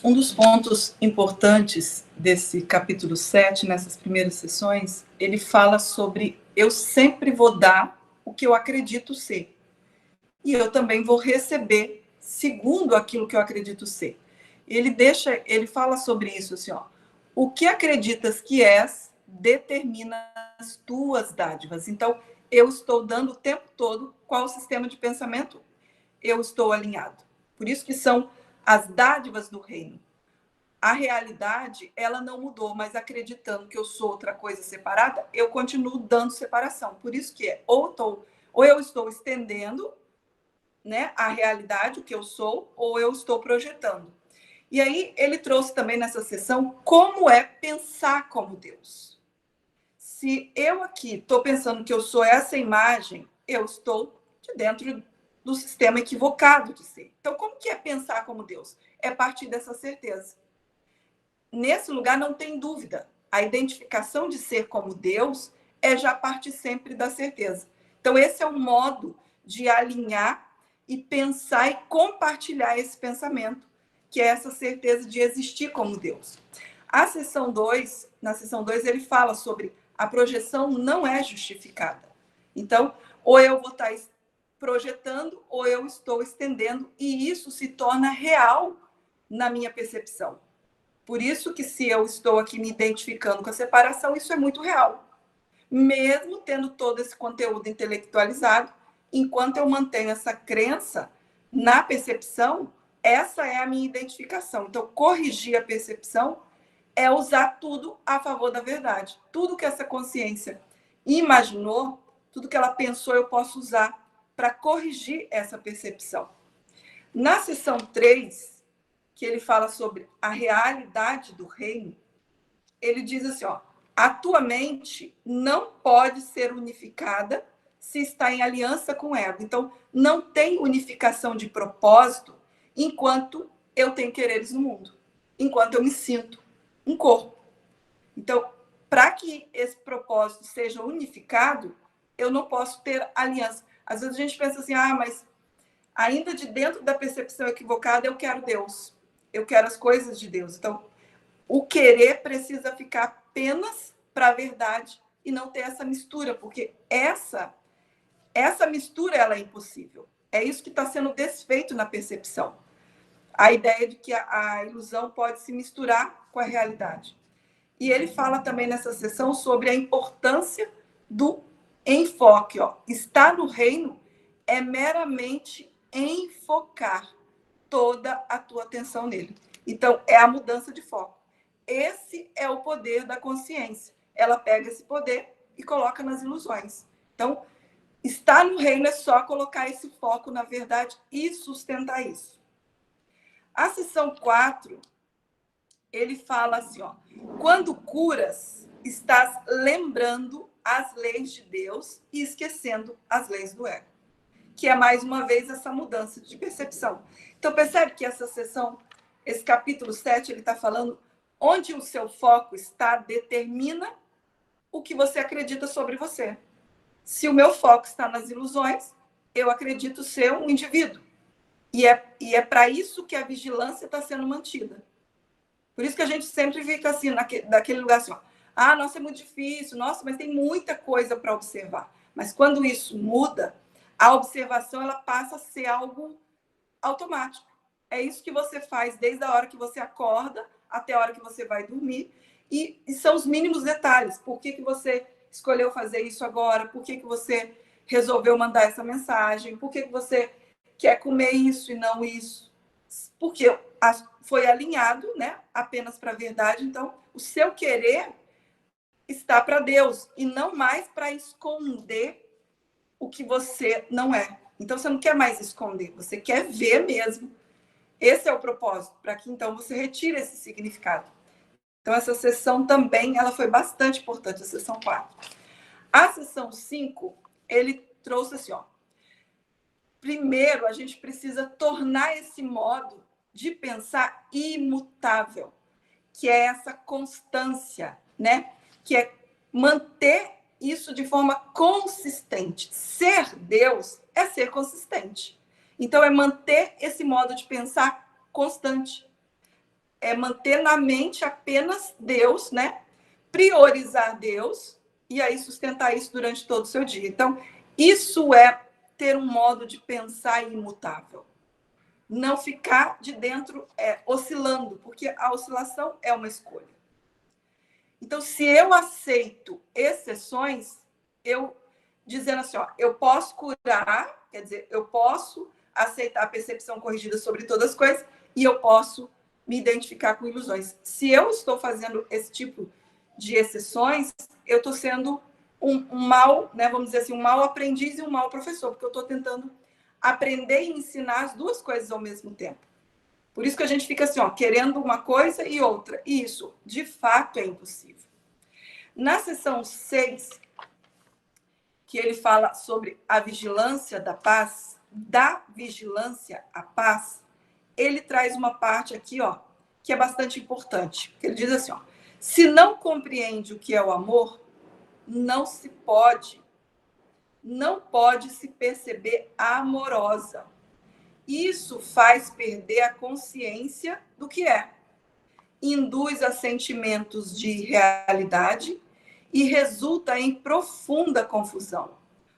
Um dos pontos importantes desse capítulo 7, nessas primeiras sessões, ele fala sobre eu sempre vou dar o que eu acredito ser. E eu também vou receber segundo aquilo que eu acredito ser. Ele fala sobre isso assim, ó. O que acreditas que és determina as tuas dádivas. Então, eu estou dando o tempo todo qual sistema de pensamento eu estou alinhado. Por isso que são as dádivas do reino. A realidade, ela não mudou, mas acreditando que eu sou outra coisa separada, eu continuo dando separação. Por isso que ou eu estou estendendo, né, a realidade, o que eu sou, ou eu estou projetando. E aí ele trouxe também nessa sessão como é pensar como Deus. Se eu aqui estou pensando que eu sou essa imagem, eu estou dentro do sistema equivocado de ser. Então, como que é pensar como Deus? É partir dessa certeza. Nesse lugar não tem dúvida. A identificação de ser como Deus é já parte sempre da certeza. Então, esse é um modo de alinhar e pensar e compartilhar esse pensamento, que é essa certeza de existir como Deus. Na sessão 2, ele fala sobre a projeção não é justificada. Então, ou eu vou estar projetando, ou eu estou estendendo, e isso se torna real na minha percepção. Por isso que se eu estou aqui me identificando com a separação, isso é muito real. Mesmo tendo todo esse conteúdo intelectualizado, enquanto eu mantenho essa crença na percepção, essa é a minha identificação. Então, corrigir a percepção é usar tudo a favor da verdade. Tudo que essa consciência imaginou, tudo que ela pensou, eu posso usar para corrigir essa percepção. Na sessão 3, que ele fala sobre a realidade do reino, ele diz assim, ó, a tua mente não pode ser unificada se está em aliança com o ego. Então, não tem unificação de propósito enquanto eu tenho quereres no mundo, enquanto eu me sinto um corpo. Então, para que esse propósito seja unificado, eu não posso ter aliança. Às vezes a gente pensa assim, mas ainda de dentro da percepção equivocada, eu quero Deus. Eu quero as coisas de Deus. Então, o querer precisa ficar apenas para a verdade e não ter essa mistura, porque essa mistura ela é impossível. É isso que está sendo desfeito na percepção. A ideia de que a ilusão pode se misturar com a realidade. E ele fala também nessa sessão sobre a importância do enfoque. Ó. Estar no reino é meramente enfocar toda a tua atenção nele. Então, é a mudança de foco. Esse é o poder da consciência. Ela pega esse poder e coloca nas ilusões. Então, estar no reino é só colocar esse foco na verdade e sustentar isso. A sessão 4, ele fala assim, ó, quando curas, estás lembrando as leis de Deus e esquecendo as leis do ego. Que é, mais uma vez, essa mudança de percepção. Então, percebe que essa sessão, esse capítulo 7, ele está falando onde o seu foco está, determina o que você acredita sobre você. Se o meu foco está nas ilusões, eu acredito ser um indivíduo. E é para isso que a vigilância está sendo mantida. Por isso que a gente sempre fica assim, naquele lugar assim, ó, nossa, é muito difícil, nossa, mas tem muita coisa para observar. Mas quando isso muda, a observação ela passa a ser algo automático. É isso que você faz desde a hora que você acorda até a hora que você vai dormir. E são os mínimos detalhes. Por que você escolheu fazer isso agora? Por que você resolveu mandar essa mensagem? Por que você quer comer isso e não isso? Porque foi alinhado, né, apenas para a verdade. Então, o seu querer está para Deus e não mais para esconder o que você não é. Então, você não quer mais esconder, você quer ver mesmo. Esse é o propósito, para que, então, você retire esse significado. Então, essa sessão também, ela foi bastante importante, a sessão 4. A sessão 5, ele trouxe assim, ó. Primeiro, a gente precisa tornar esse modo de pensar imutável, que é essa constância, né? Que é manter isso de forma consistente. Ser Deus é ser consistente. Então, é manter esse modo de pensar constante. é manter na mente apenas Deus, né? Priorizar Deus e aí sustentar isso durante todo o seu dia. Então, isso é ter um modo de pensar imutável. Não ficar de dentro oscilando, porque a oscilação é uma escolha. Então, se eu aceito exceções, eu dizendo assim, ó, eu posso curar, quer dizer, eu posso aceitar a percepção corrigida sobre todas as coisas e eu posso me identificar com ilusões. Se eu estou fazendo esse tipo de exceções, eu estou sendo um mau, né, vamos dizer assim, um mau aprendiz e um mau professor, porque eu estou tentando aprender e ensinar as duas coisas ao mesmo tempo. Por isso que a gente fica assim, ó, querendo uma coisa e outra. E isso, de fato, é impossível. Na seção 6, que ele fala sobre a vigilância da paz, da vigilância à paz, ele traz uma parte aqui, ó, que é bastante importante. Ele diz assim, ó, se não compreende o que é o amor, não pode se perceber amorosa. Isso faz perder a consciência do que é. Induz a sentimentos de realidade e resulta em profunda confusão.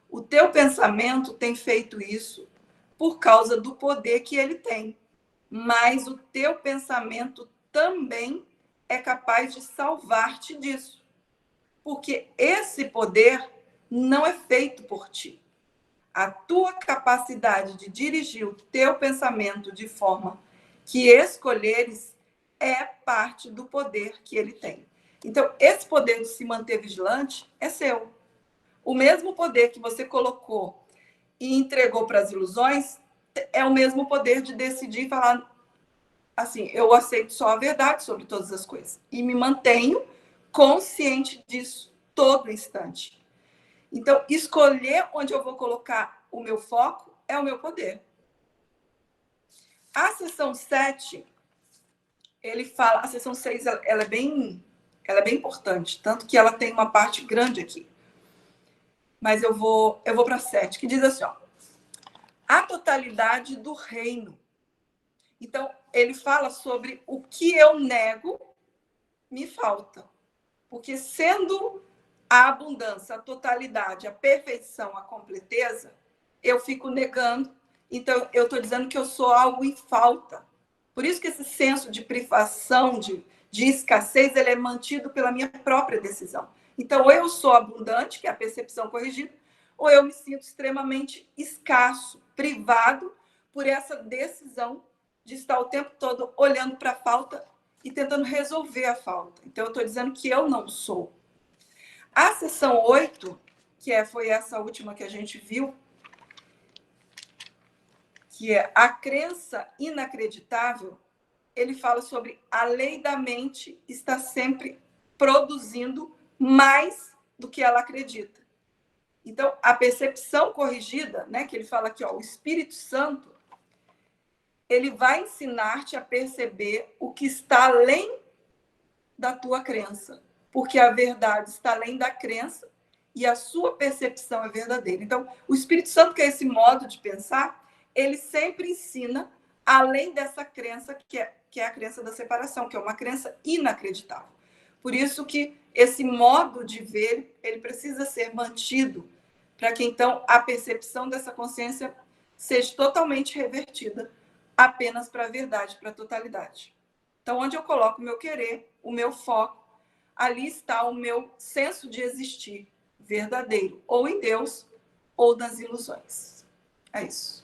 O teu pensamento tem feito isso por causa do poder que ele tem, mas o teu pensamento também é capaz de salvar-te disso, porque esse poder não é feito por ti. A tua capacidade de dirigir o teu pensamento de forma que escolheres é parte do poder que ele tem. Então, esse poder de se manter vigilante é seu. O mesmo poder que você colocou e entregou para as ilusões é o mesmo poder de decidir e falar assim, eu aceito só a verdade sobre todas as coisas e me mantenho consciente disso todo instante. Então, escolher onde eu vou colocar o meu foco é o meu poder. A seção 7, ele fala, a seção 6, ela é bem importante, tanto que ela tem uma parte grande aqui. Mas eu vou para a 7, que diz assim, ó, a totalidade do reino. Então, ele fala sobre o que eu nego me falta. Porque sendo a abundância, a totalidade, a perfeição, a completeza, eu fico negando. Então, eu estou dizendo que eu sou algo em falta. Por isso que esse senso de privação, de escassez, ele é mantido pela minha própria decisão. Então, ou eu sou abundante, que é a percepção corrigida, ou eu me sinto extremamente escasso, privado por essa decisão de estar o tempo todo olhando para a falta e tentando resolver a falta. Então, eu estou dizendo que eu não sou. A seção 8, que foi essa última que a gente viu, que é a crença inacreditável, ele fala sobre a lei da mente está sempre produzindo mais do que ela acredita. Então, a percepção corrigida, né, que ele fala aqui, ó, o Espírito Santo, ele vai ensinar-te a perceber o que está além da tua crença, porque a verdade está além da crença e a sua percepção é verdadeira. Então, o Espírito Santo, que é esse modo de pensar, ele sempre ensina além dessa crença que é a crença da separação, que é uma crença inacreditável. Por isso que esse modo de ver, ele precisa ser mantido para que, então, a percepção dessa consciência seja totalmente revertida apenas para a verdade, para a totalidade. Então, onde eu coloco o meu querer, o meu foco, ali está o meu senso de existir verdadeiro, ou em Deus, ou nas ilusões. É isso.